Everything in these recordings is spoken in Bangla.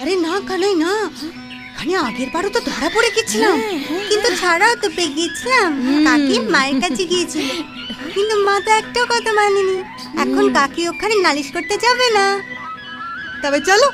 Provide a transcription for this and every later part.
আরে না কানাই না, খানে আগের বারও তো ধরা পড়ে গেছিলাম, কিন্তু ছাড়াও তো পেয়ে গেছিলাম। কাকি মায়ের কাছে গিয়েছিল, কিন্তু মা তো একটাও কথা মানেনি। এখন কাকি ওখানে নালিশ করতে যাবে না। তবে চলো।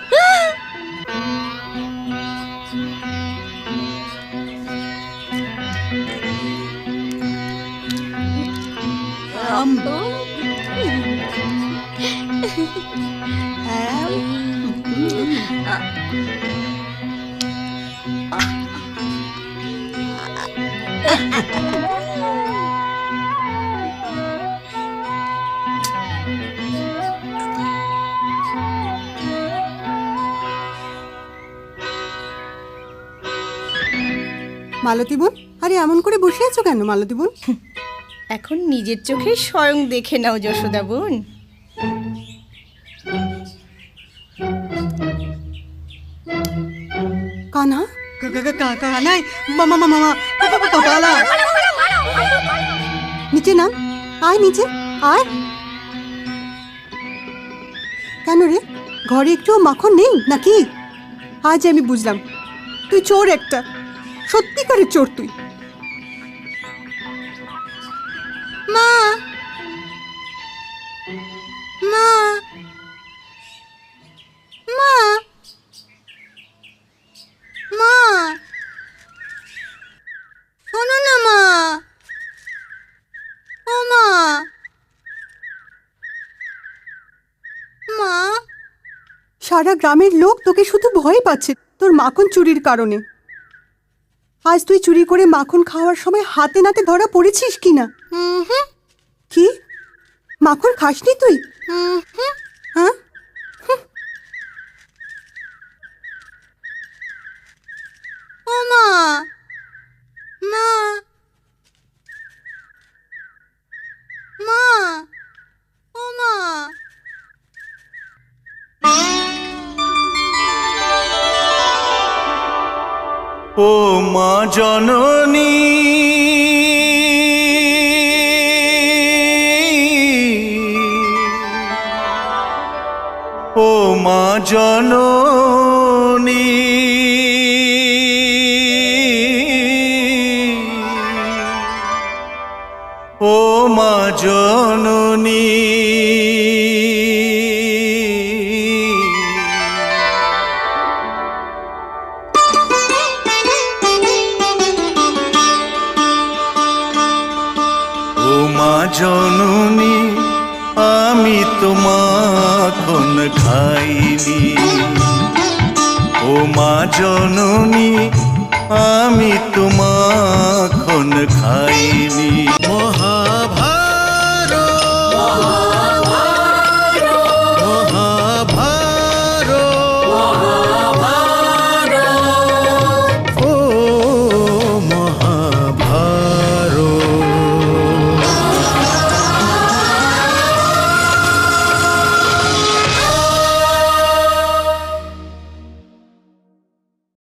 মালতী বোন, আরে এমন করে বসে আছো কেন মালতী বোন? এখন নিজের চোখে স্বয়ং দেখে নাও যশোদা বোন। কানা কানাই মামা মামা পালা নিচে নাম, আয় নিচে আয়। কেন রে, ঘরে একটু মাখন নেই নাকি? আজ আমি বুঝলাম তুই চোর একটা, সত্যিকারের চোর তুই। মা মা মা মা, শোনো না মা। ও মা, মা। সারা গ্রামের লোক তোকে শুধু ভয় পাচ্ছে তোর মাখন চুরির কারণে। আজ তুই চুরি করে মাখন খাওয়ার সময় হাতে নাতে ধরা পড়েছিস কিনা? কি মাখন খাসনি তুই? হ্যাঁ, ও মা মা মা, ও মা। ও মা জননী, ও মা জননী, ও মা জননী, জননী আমি তো মাখন খাইনি। ও মা জননী